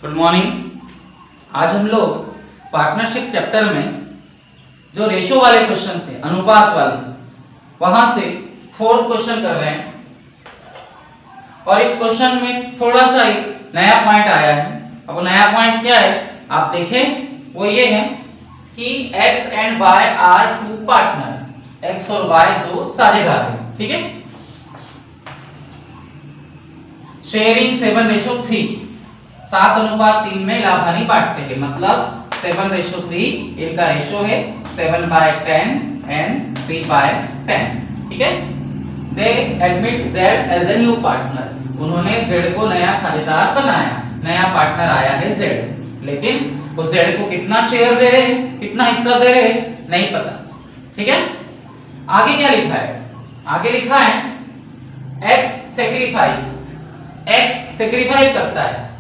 Good morning. आज हम लोग पार्टनरशिप चैप्टर में जो रेशो वाले क्वेश्चन थे, अनुपात वाले, वहां से फोर्थ क्वेश्चन कर रहे हैं। और इस क्वेश्चन में थोड़ा सा एक नया पॉइंट आया है। अब नया पॉइंट क्या है आप देखें, वो ये है कि x and y are two partner, x और y दो साझेदार हैं, ठीक है। शेयरिंग 7:3, 7:3 में लाभानी बांटते हैं, मतलब 7:3 इनका रेशो है 7/10 एंड 3/10, ठीक है। They admit Z as a new partner, उन्होंने Z को नया साझेदार बनाया, नया पार्टनर आया है Z, लेकिन वो Z को कितना शेयर दे रहे हैं, कितना हिस्सा दे रहे हैं, नहीं पता, ठीक है। आगे क्या लिखा है, आगे लिखा है X सेक्रीफाइस करता है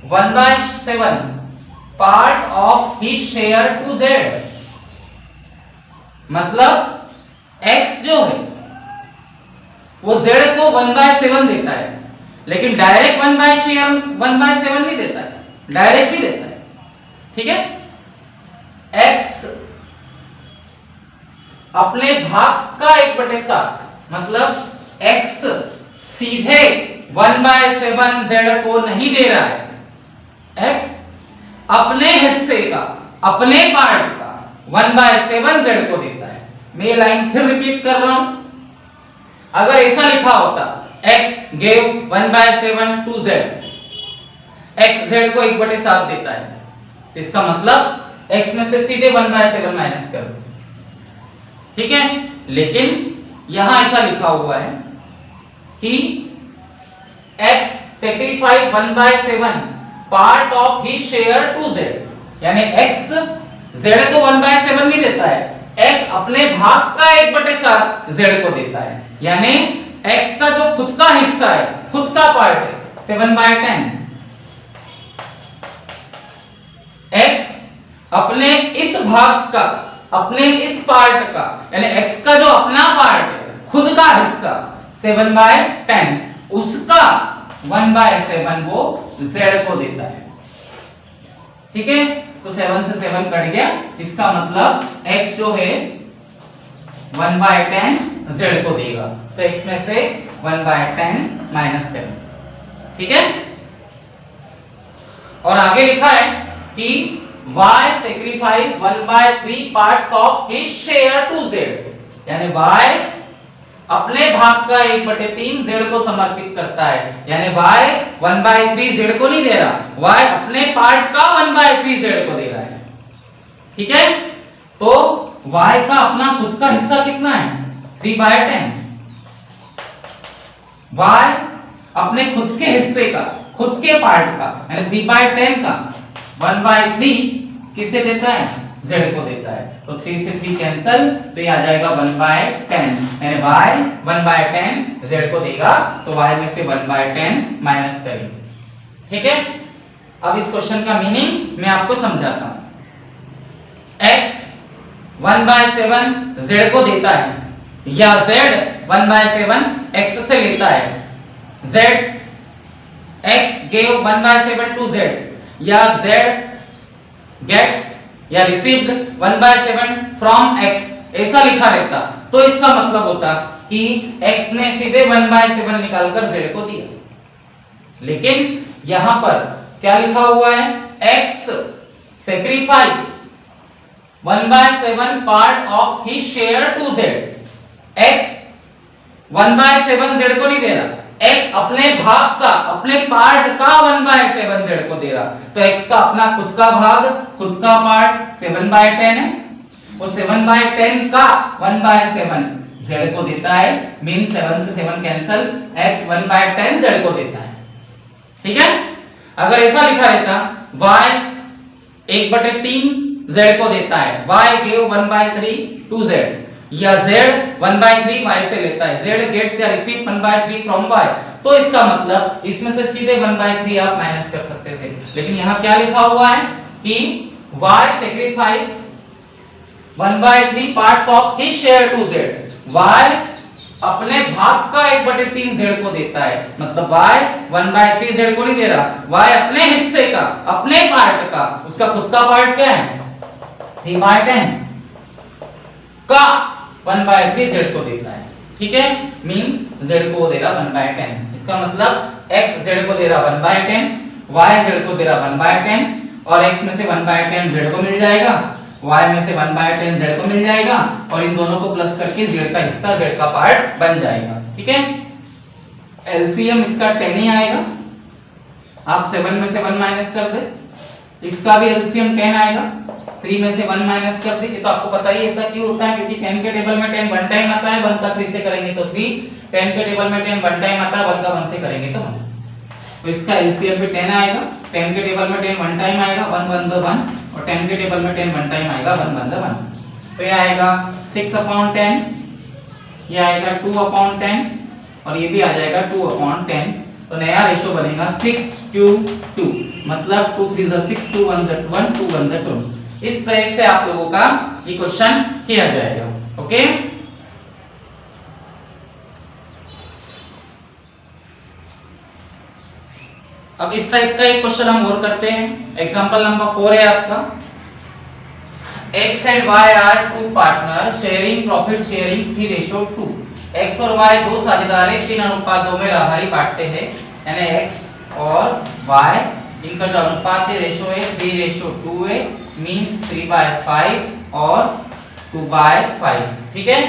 1/7 part of his share to Z, मतलब X जो है वो Z को 1/7 देता है, लेकिन डायरेक्ट 1/7 नहीं देता है, डायरेक्ट भी देता है, ठीक है। X अपने भाग का 1/7, मतलब X सीधे 1/7 Z को नहीं दे रहा है, X अपने हिस्से का, अपने पार्ट का 1/7 Z को देता है। मैं ये लाइन फिर रिपीट कर रहा हूं, अगर ऐसा लिखा होता X gave 1/7 to Z, X Z को 1/7 देता है, तो इसका मतलब X में से सीधे 1/7 माइनस कर दो, ठीक है। लेकिन यहां ऐसा लिखा हुआ है कि X sacrifice 1/7 part of his share to Z, यानी X Z को 1/7 नहीं देता है, X अपने भाग का 1/7 Z को देता है, यानी X का जो खुद का हिस्सा है, खुद का पार्ट है 7/10, X अपने इस भाग का, अपने इस पार्ट का, यानी X का जो अपना पार्ट है, खुद का हिस्सा 7/10, उसका 1/7 वो Z को देता है, ठीक है। तो 7 से 7 कट गया, इसका मतलब X जो है 1/10 Z को देगा, तो X में से 1/10 माइनस करें, ठीक है। और आगे लिखा है कि Y sacrifice 1/3 parts of his share to Z, यानी Y अपने भाग का 1/3 Z को समर्पित करता है, यानी Y 1/3 Z को नहीं दे रहा, Y अपने पार्ट का 1/3 Z को दे रहा है, ठीक है। तो Y का अपना खुद का हिस्सा कितना है 3/10, Y अपने खुद के हिस्से का, खुद के पार्ट का, यानी 3/10 का 1/3 किसे देता है, Z को देता है, तो 3 से 3 कैंसल, तो ये आ जाएगा 1/10, यानी Y 1/10 Z को देगा, तो Y में से 1/10 माइनस करें, ठीक है। अब इस क्वेश्चन का मीनिंग मैं आपको समझाता हूं। X 1/7 Z को देता है, या Z 1/7 X से लेता है, X gave 1/7 to Z, या Z gets या रिसीव्ड 1/7 फ्रॉम X, ऐसा लिखा रहता तो इसका मतलब होता कि X ने सीधे 1/7 निकालकर Z को दिया, लेकिन यहां पर क्या लिखा हुआ है, X sacrifice 1/7 part of his share to Z, X 1/7 Z को नहीं दे रहा, X अपने भाग का, अपने पार्ट का 1/7 Z को दे रहा, तो X का अपना खुद का भाग, खुद का पार्ट 7/10 है, वो 7/10 का 1/7 Z को देता है, मीन 7 से 7 कैंसल, X 1/10 Z को देता है, ठीक है। अगर ऐसा लिखा रहता Y 1/3 Z को देता है, Y gave 1/3 to Z, या Z 1/3 Y से लेता है, Z gets या रिसीव 1/3 फ्रॉम Y, तो इसका मतलब इसमें से सीधे 1/3 आप माइनस कर सकते थे, लेकिन यहाँ क्या लिखा हुआ है कि Y sacrifice 1/3 parts of his share to Z, Y अपने भाग का 1/3 z को देता है, मतलब y 1/3 z को नहीं दे रहा, y अपने हिस्से का, अपने पार्ट का, उसका खुद का पार्ट क्या है 3/10 का 1/3 z को देता है। ठीक है, मींस z को दे रहा 1/10, इसका मतलब x z को दे रहा 1/10, y z को दे रहा 1/10, और x में से 1/10 z को मिल जाएगा, y में से 1/10 z को मिल जाएगा, और इन दोनों को प्लस करके z का हिस्सा, z का पार्ट बन जाएगा। ठीक है, एलसीएम इसका 10 ही आएगा, आप 7 में से 1 माइनस कर दे, इसका भी एलसीएम 10 आएगा, 3 में से 1 माइनस कर दे। ये तो आपको पता ही ऐसा क्यों होता है, क्योंकि 10 के टेबल में 10 वन टाइम आता है, 1 का 3 से करेंगे तो 3, 10 के टेबल में 10 वन टाइम आता है, 1 का 1 से करेंगे तो 1, तो इसका एलसीएम भी 10 आएगा। 10 के टेबल में 10 वन टाइम आएगा, 1 1 2 1, और 10 के टेबल में 10 वन टाइम आएगा, 1 1 2 1, तो ये आएगा 6/10, ये आएगा 2/10, और ये भी आ जाएगा 2/10, तो नया रेशो बनेगा 6:2, मतलब 2 3 6, 2 1 1, 2 1 2। इस तरह से आप लोगों का ये क्वेश्चन किया जाएगा। ओके, अब इस टाइप का एक क्वेश्चन हम और करते हैं। एग्जांपल नंबर 4 है आपका, x and y are two partner sharing profit sharing 3:2। x और y दो साझेदार 3:2 में राहरी बांटते हैं, यानी x और y इनका जो अनुपात है रेशो है 3:2 है, मींस 3/5 और 2/5। ठीक है,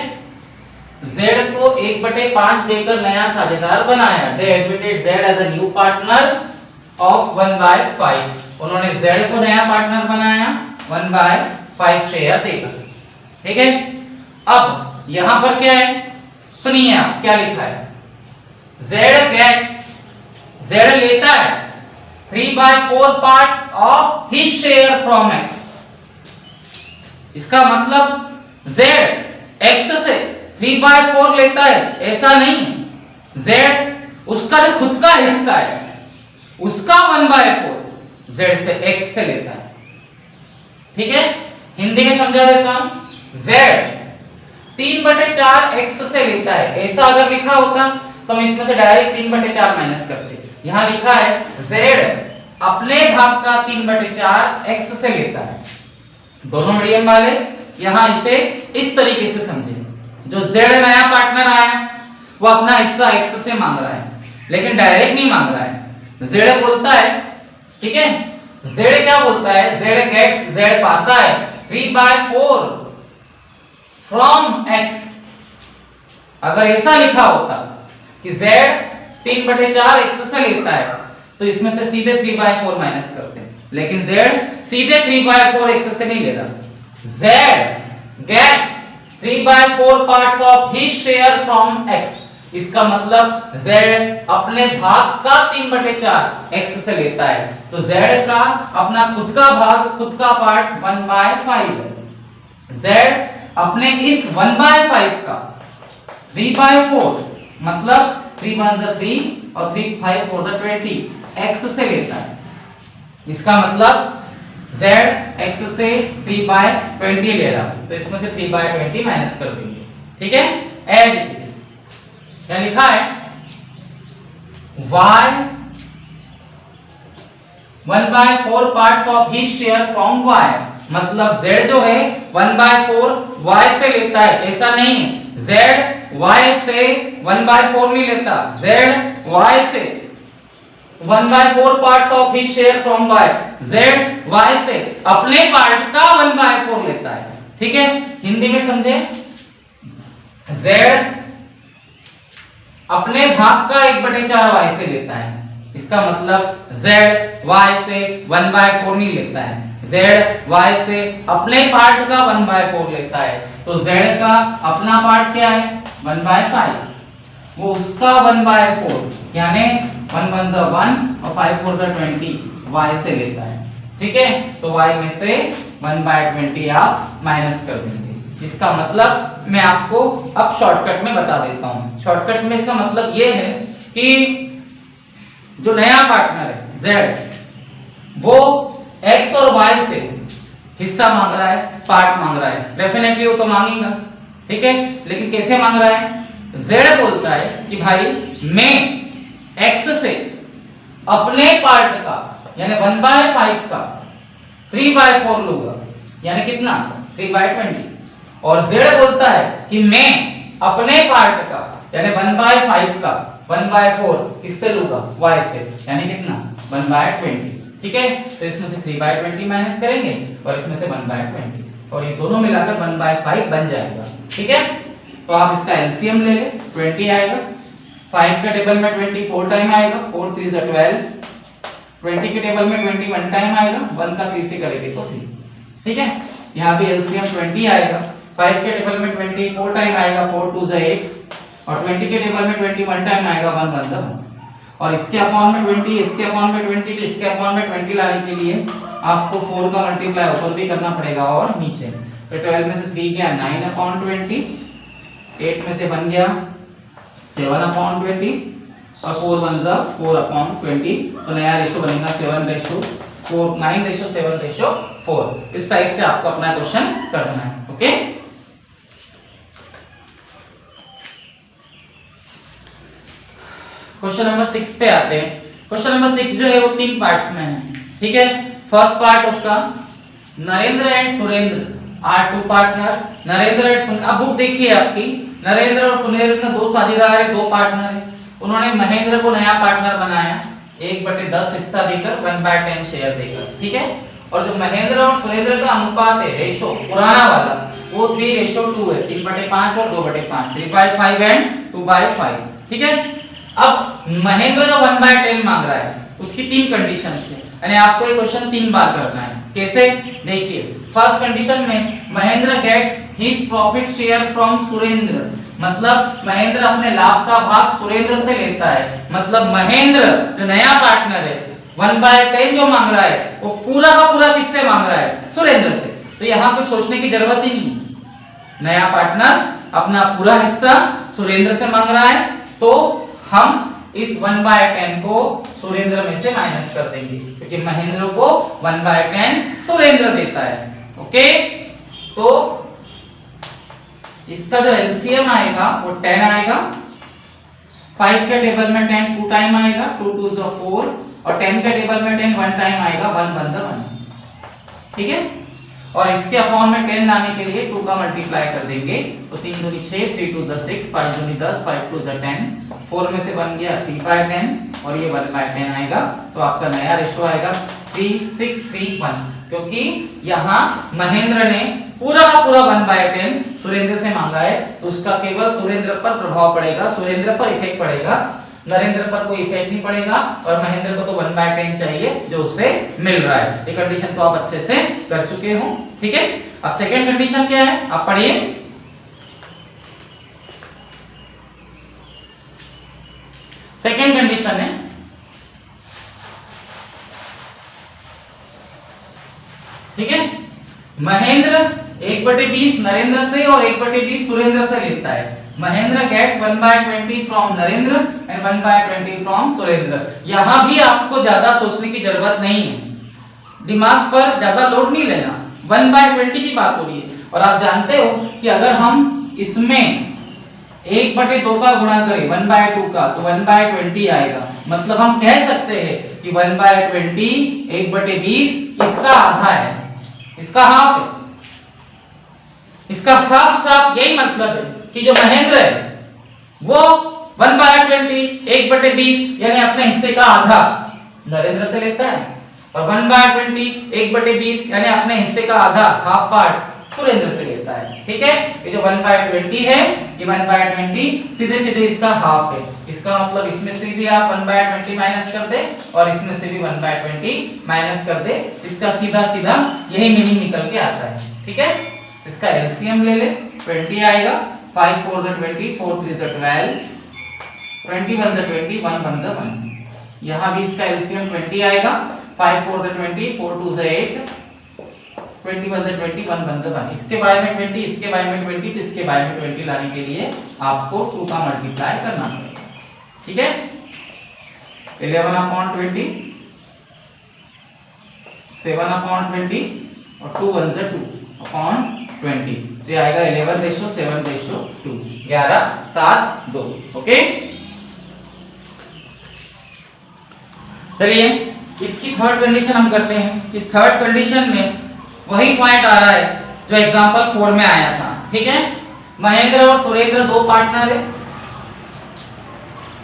z को 1/5 देकर नया साझेदार बनाया, they admitted z as a new partner of 1/5, उन्होंने z को नया पार्टनर बनाया 1/5 शेयर देकर। ठीक है, अब यहां पर क्या है सुनिए, आप क्या लिखा है, z लेता है 3/4 part of his share from x। इसका मतलब z x से 3/4 लेता है ऐसा नहीं, z उसका जो खुद का हिस्सा है उसका 1/4 z से x से लेता है। ठीक है, हिंदी में समझा देता हूं, z 3/4 x से लेता है, ऐसा अगर लिखा होता तो हम इसमें से डायरेक्ट 3/4 माइनस करते। यहां लिखा है z अपने भाग का 3/4 x से लेता है। दोनों मीडियम वाले यहां इसे इस तरीके से समझे, जो z नया पार्टनर आया है वो अपना हिस्सा x से मांग रहा है, लेकिन डायरेक्ट नहीं मांग रहा है। z बोलता है, ठीक है, z क्या बोलता है, z पाता है 3/4 फ्रॉम x। अगर ऐसा लिखा होता कि z 3/4 x से लेता है तो इसमें से सीधे 3/4 माइनस करते हैं, लेकिन z सीधे 3/4 x से नहीं ले रहा। z gets 3/4 parts of his share from x। इसका मतलब z अपने भाग का 3/4 x से लेता है, तो z का अपना खुद का भाग, खुद का पार्ट 1/5 है। z अपने इस 1/5 का 3/4 मतलब 3 1 3 और 3 5 4 20 x से लेता है। इसका मतलब z x से 3/20 ले रहा है, तो इसमें से 3/20 माइनस कर देंगे। ठीक है, एज इट इज क्या लिखा है, y 1/4 parts of his share from y, मतलब z जो है 1/4 y से लेता है, ऐसा नहीं z y से 1/4 नहीं लेता, z y से 1/4 parts of his share from y, z y से अपने पार्ट का 1/4 लेता है। ठीक है, हिंदी में समझे, z अपने भाग का 1/4 y से लेता है, इसका मतलब z y से 1/4 नहीं लेता है, z y से अपने पार्ट का 1/4 लेता है, तो z का अपना पार्ट क्या है 1/5, वो उसका 1/4 यानी 1 1 1 और 5 4 20 y से लेता है। ठीक है, तो y में से 1/20 आप माइनस कर देंगे। इसका मतलब मैं आपको अब शॉर्टकट में बता देता हूं। शॉर्टकट में इसका मतलब ये है कि जो नया पार्टनर है z, वो x और y से हिस्सा मांग रहा है, पार्ट मांग रहा है, डेफिनेटली वो तो मांगेगा। ठीक है, लेकिन कैसे मांग रहा है, z बोलता है कि भाई मैं x से अपने पार्ट का यानी 1/5 का 3/4 लूंगा, यानी कितना 3/20। और z बोलता है कि मैं अपने पार्ट का यानी 1/5 का 1/4 किससे लूंगा, y से, यानी कितना 1/20। ठीक है, तो इसमें से 3/20 माइनस करेंगे और इसमें से 1/20 और ये दोनों मिलाकर 1/5 बन जाएगा। ठीक है, तो आप इसका एलसीएम ले ले, 20 आएगा, 5 के टेबल में 20 4 टाइम आएगा, 4 3 = 12, 20 के टेबल में 20 1 टाइम आएगा, 1 का 3 से करेंगे तो 3। ठीक है, यहाँ भी एलसीएम 20 आएगा, 5 के टेबल में 20 4 टाइम आएगा, 4 2 = 8 और 20 के टेबल में 20 1 टाइम आएगा, 1 1 1 और इसके अपॉन में 20 इसके अपॉन में 20 तो इसके अपॉन में 20 लाने के लिए आपको 4 का मल्टीप्लाई ऊपर भी करना पड़ेगा और नीचे। तो 12 में से 3 गया 9/20, 8 में से बन गया 7/20 और 4 1 = 4/20। तो नया रेशो बनेगा 7/4 9/7/4। इस टाइप से आपको अपना क्वेश्चन करना है। ओके, क्वेश्चन नंबर 6 पे आते हैं। क्वेश्चन नंबर 6 जो है वो 3 पार्ट्स में है। ठीक है, फर्स्ट पार्ट उसका Narendra and Surendra are 2 partner. Narendra and Surendra, अब बुक देखिए आपकी, नरेंद्र और सुरेंद्र दो साझेदार है, 2 पार्टनर है। उन्होंने महेंद्र को नया पार्टनर बनाया 1/10 हिस्सा देकर, 1/10 शेयर देकर। ठीक है, और जो महेंद्र और सुरेंद्र का अनुपात है, रेशो पुराना वाला, वो 3:2 है, 3/5 और 2/5, 3/5 एंड 2/5। ठीक है, अब महेंद्र जो 1/10 मांग रहा है उसकी 3 कंडीशंस है, यानी आपको ये क्वेश्चन 3 बार करना है। कैसे, देखिए, फर्स्ट कंडीशन में Mahendra gets his profit share from Surendra, मतलब महेंद्र अपने लाभ का भाग सुरेंद्र से लेता है। मतलब महेंद्र जो नया पार्टनर है 1/10 जो मांग रहा है वो पूरा का पूरा किससे मांग रहा है, सुरेंद्र से। तो यहाँ पे सोचने की जरूरत ही नहीं, नया पार्टनर अपना पूरा हिस्सा सुरेंद्र से मांग रहा है, तो हम इस 1/10 को सुरेंद्र में से माइनस कर देंगे, क्योंकि महेंद्र को 1/10 सुरेंद्र देता है। ओके, तो इसका जो एलसीएम आएगा वो 10 आएगा, 5 के टेबल में 10 2 टाइम आएगा, 2 2 = 4 और 10 के टेबल में 10 1 टाइम आएगा, 1 1 = 1। ठीक है, और इसके अपॉन में 10 लाने के लिए 2 का मल्टीप्लाई कर देंगे, तो 3 दूनी 6, 3 2 = 6, 5 दूनी 10, 5 2 = 10, 4 में से बन गया 3/10 और ये 1/10 आएगा। तो आपका नया रेशो आएगा 3 6 3 1, क्योंकि यहाँ महेंद्र ने पूरा का पूरा 1/10 सुरेंद्र से मांगा है, तो उसका केवल सुरेंद्र पर प्रभाव पड़ेगा, सुरेंद्र पर इफेक्ट पड़ेगा, नरेंद्र पर कोई इफेक्ट नहीं पड़ेगा। और महेंद्र को तो 1/10 चाहिए जो उसे मिल रहा है। ये कंडीशन तो आप अच्छे से कर चुके हो। ठीक है, अब सेकेंड कंडीशन क्या है, आप पढ़िए। सेकेंड कंडीशन है, ठीक है, महेंद्र 1/20 नरेंद्र से और 1/20 सुरेंद्र से लेता है। Mahendra get 1/20 from Narendra and 1/20 from Surendra. यहां भी आपको ज्यादा सोचने की जरूरत नहीं है, दिमाग पर ज्यादा लोड नहीं लेना, 1/20 की बात हो रही है। और आप जानते हो कि अगर हम इसमें 1/2 का गुणा करें 1/2 का, तो 1/20 आएगा। मतलब हम कह सकते हैं कि 1/20 1/20 इसका आधा है, इसका हाफ है। इसका साफ साफ यही मतलब है कि जो महेंद्र है वो 1/20 1/20 यानी अपने हिस्से का आधा नरेंद्र से लेता है, और 1/20 1/20 यानी अपने हिस्से का आधा हाफ पार्ट सुरेंद्र से लेता है। ठीक है, ये जो 1/20 है, ये 1/20 सीधे सीधे इसका हाफ है। इसका मतलब इसमें से भी आप 1/20 माइनस कर दे और इसमें से भी 1/20 माइनस कर दे, इसका सीधा सीधा यही मीनिंग निकल के आता है। ठीक है, इसका एलसीएम ले ले, 20 आएगा, 5 4 = 20, 4 3 = 12, 20 1 = 20, 1 1 = 1। यहाँ भी इसका एलसीएम 20 आएगा, 5 4 = 20, 4 2 = 8, 20 1 = 20, 1 1 = 1। इसके बारे में 20, इसके बारे में 20, तो इसके बारे में 20 लाने के लिए आपको 2 का मल्टीप्लाई करना पड़ेगा। ठीक है, 11/20, 7/20 और 2 1 = 2/20। ये आएगा 11:7:2, 11:7:2। ओके, चलिए इसकी थर्ड कंडीशन हम करते हैं। इस थर्ड कंडीशन में वही पॉइंट आ रहा है जो एग्जांपल 4 में आया था। ठीक है, महेंद्र और सुरेंद्र दो पार्टनर है,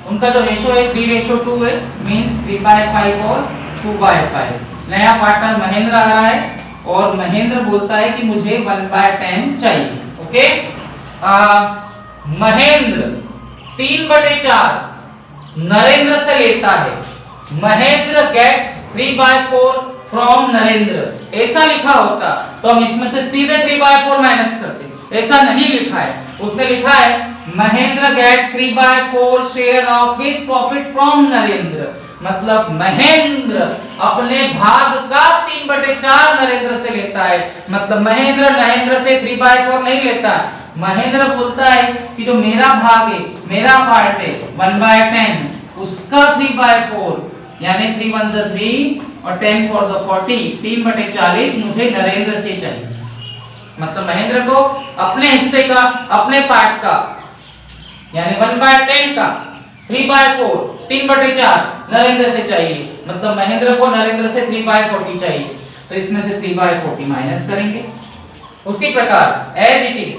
उनका जो रेशो है 3:2 है, मींस 3/5 और 2/5। नया पार्टनर महेंद्र आ रहा है और महेंद्र बोलता है कि मुझे 1/10 चाहिए। ओके, महेंद्र 3/4 नरेंद्र से लेता है। महेंद्र गेट्स 3/4 फ्रॉम नरेंद्र, ऐसा लिखा होता तो हम इसमें से सीधे 3/4 माइनस करते, ऐसा नहीं लिखा है। उसने लिखा है Mahendra gets 3/4 share of his profit from Narendra, मतलब महेंद्र अपने भाग का 3/4 नरेंद्र से लेता है। मतलब महेंद्र नरेंद्र से 3/4 नहीं लेता। महेंद्र बोलता है कि जो मेरा भाग है, मेरा पार्ट है 1/10, उसका 3/4 यानी 3 1 3 और 10 4 40, 3/40 मुझे नरेंद्र से चाहिए। मतलब महेंद्र को अपने हिस्से का, अपने पार्ट का यानी 1/10 का 3/4, 3/4 नरेंद्र से चाहिए। मतलब महेंद्र को नरेंद्र से 3/40 चाहिए, तो इसमें से 3/40 माइनस करेंगे। उसी प्रकार एज इट इज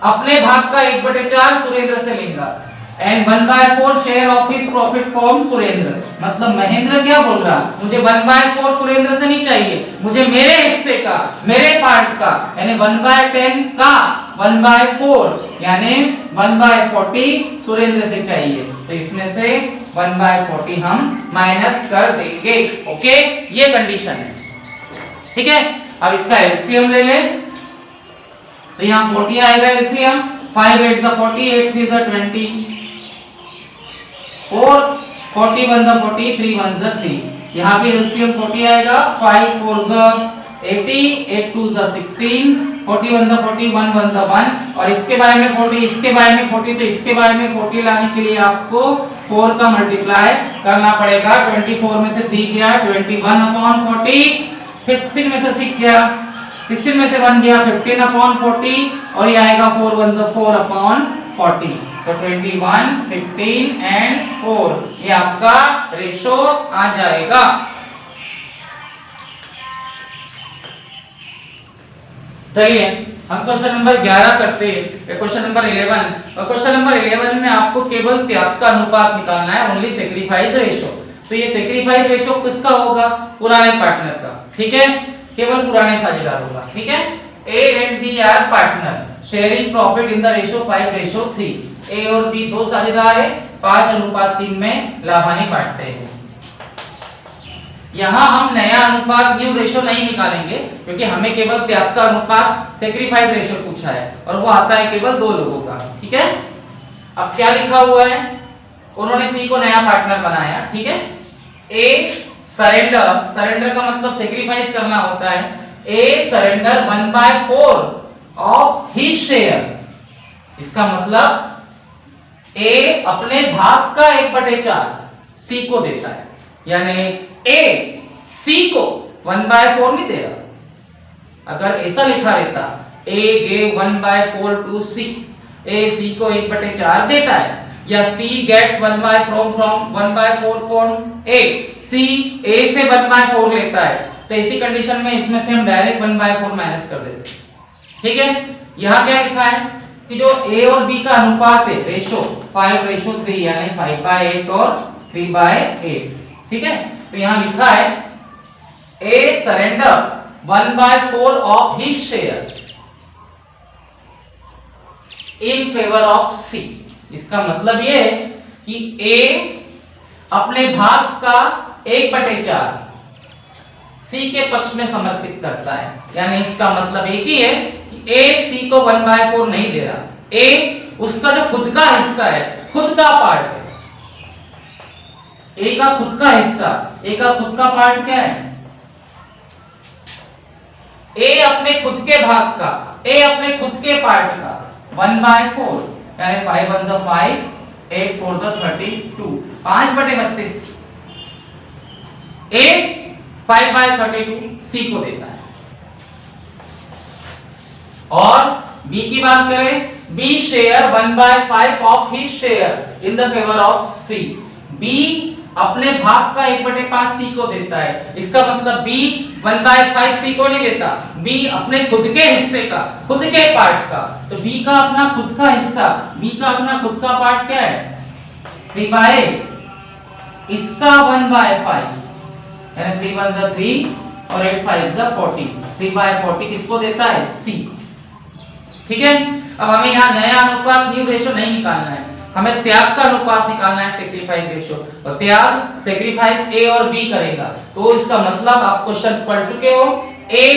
अपने भाग का 1/4 सुरेंद्र से लेगा and 1/4 share of his profit from Surendra. मतलब महेंद्र क्या बोल रहा, मुझे 1/4 सुरेंद्र से नहीं चाहिए, मुझे मेरे हिस्से का, मेरे पार्ट का यानी 1/10 का 1/4 यानी 1/40 सुरेंद्र से चाहिए। तो इसमें से 1/40 हम माइनस कर देंगे। ओके, ये कंडीशन है। ठीक है, अब इसका एलसीएम ले ले, तो यहाँ 40 आएगा एलसीएम। 5 8 40, 8 3 20, 4 40 1 40, 3 1 3। यहाँ भी एलसीएम 40 आएगा। 5 4 80, 8 2 16, 40 1 40, 1 1 1 और इसके बारे में 40, इसके बारे में 40, तो इसके बारे में 40 लाने के लिए आपको 4 का मल्टीप्लाई करना पड़ेगा। 24 में से 3 गया, 21/40, 15 में से 6 गया, 16 में से 1 गया, 15/40 और ये आएगा 4 1 4/40। तो 21, 15 एंड 4 ये आपका रेशो आ जाएगा। चलिए हम क्वेश्चन नंबर 11 करते हैं, क्वेश्चन नंबर 11। और क्वेश्चन नंबर 11 में आपको केवल त्याग का अनुपात निकालना है, ओनली सेक्रीफाइस रेशो। तो ये सेक्रीफाइस रेशो किसका होगा, पुराने पार्टनर का। ठीक है, केवल पुराने साझेदार होगा। ठीक है, A and B are partner sharing profit in the ratio 5:3। A और बी दो साझेदार है, 5:3 में लाभानी बांटते हैं। यहाँ हम नया अनुपात न्यू रेशो नहीं निकालेंगे क्योंकि हमें केवल त्याग का अनुपात सेक्रीफाइस रेशो पूछा है और वो आता है केवल 2 लोगों का। ठीक है, अब क्या लिखा हुआ है, उन्होंने सी को नया पार्टनर बनाया। ठीक है, ए सरेंडर, सरेंडर का मतलब सेक्रीफाइस करना होता है। A surrender 1/4 of his share, इसका मतलब ए अपने भाग का 1/4 सी को देता है, यानी ए सी को 1/4 नहीं दे रहा। अगर ऐसा लिखा रहता ए gave 1/4 टू सी, ए सी को 1/4 देता है, या सी गेट 1/4 फ्रॉम ए, सी ए से 1/4 लेता है, तो इसी कंडीशन में इसमें से हम डायरेक्ट 1/4 माइनस कर देते हैं। ठीक है, यहाँ क्या लिखा है कि जो ए और बी का अनुपात है रेशो 5:3 यानी 5/8 और 3/8। ठीक है, तो यहाँ लिखा है A surrender 1/4 of his share in favour of C. इसका मतलब ये है कि ए अपने भाग का 1/4 सी के पक्ष में समर्पित करता है, यानी इसका मतलब एक ही है कि ए सी को 1/4 नहीं दे रहा, ए उसका जो खुद का हिस्सा है, खुद का पार्ट है, ए का खुद का हिस्सा, ए का खुद का पार्ट क्या है, ए अपने खुद के भाग का, ए अपने खुद के पार्ट का 1/4 यानी 5 1 5, 8 4 32, 5/32 ए 5/32 सी को देता है। और बी की बात करें, B share 1/5 of his share in the favour of C. B अपने भाग का 1/5 सी को देता है। इसका मतलब बी 1/5 सी को नहीं देता, बी अपने खुद के हिस्से का, खुद के पार्ट का। तो बी का अपना खुद का हिस्सा, बी का अपना खुद का पार्ट क्या है 3/8, इसका 1/5 यानी 3 1 जा 3 और 8 5 जा 40, 3/40 किसको देता है सी। ठीक है, अब हमें यहाँ नया अनुपात न्यू रेशो नहीं निकालना है, हमें त्याग का अनुपात निकालना है, सेक्रीफाइस रेशो। और त्याग सेक्रीफाइस ए और बी करेगा, तो इसका मतलब आप क्वेश्चन पढ़ चुके हो, ए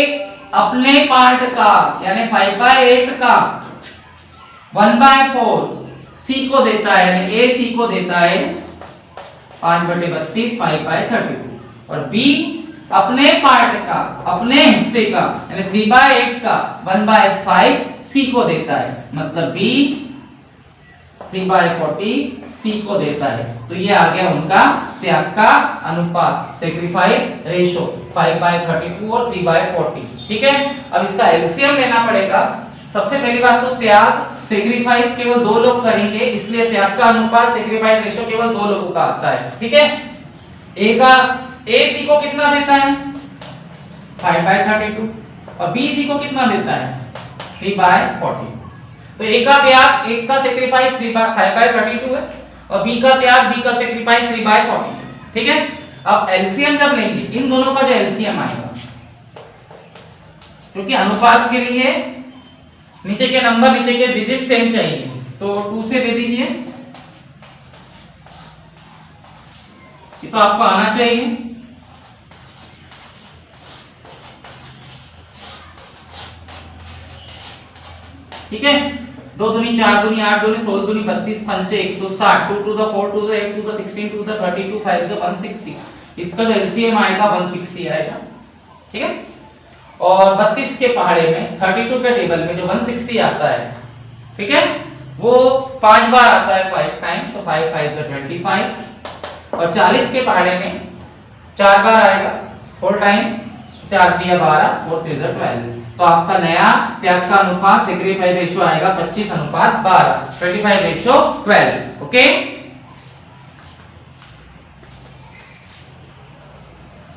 अपने पार्ट का यानी 5/8 का 1/4 सी को देता है, यानी ए सी को देता है 5/32 5/32, और बी अपने पार्ट का, अपने हिस्से का यानी 3/8 का 1/5 सी को देता है, मतलब बी 3/40 सी को देता है। तो ये आ गया उनका त्याग का अनुपात, सेक्रीफाइस रेशो 5/32 और 3/40। ठीक है, अब इसका एलसीएम लेना पड़ेगा। सबसे पहली बात तो त्याग सेक्रीफाइस केवल 2 लोग करेंगे, इसलिए त्याग का अनुपात सेक्रीफाइस रेशो केवल 2 लोगों का आता है। ठीक है, ए का ए सी को कितना देता है 5/32 और बी सी को कितना देता है 3/40। तो ए का त्याग, एक का सेक्रीफाइस 5/32 है और बी का त्याग, बी का सेक्रीफाइस 3/40 है। ठीक है, अब एलसीएम जब लेंगे इन दोनों का जो एलसीएम आएगा, क्योंकि अनुपात के लिए नीचे के नंबर, नीचे के डिजिट सेम चाहिए, तो 2 से दे दीजिए, ये तो आपको आना चाहिए। ठीक है, 2 दूनी 4 दूनी 8 दूनी 16 दूनी 32 पंचे 160, 2 to the 4 to the 8 to the 16 to the 32 5 to 160, इसका जो एलसीएम आएगा 160 आएगा। ठीक है, और 32 के पहाड़े में 32 के टेबल में जो 160 आता है, ठीक है, वो 5 बार आता है 5 टाइम, तो 5 5 to 25, और 40 के पहाड़े में 4 बार आएगा 4 टाइम, 4 दिया 12 4 3 12। तो आपका नया त्याग का अनुपात सेक्रीफाइस रेशियो आएगा 25/12, 25/12। ओके।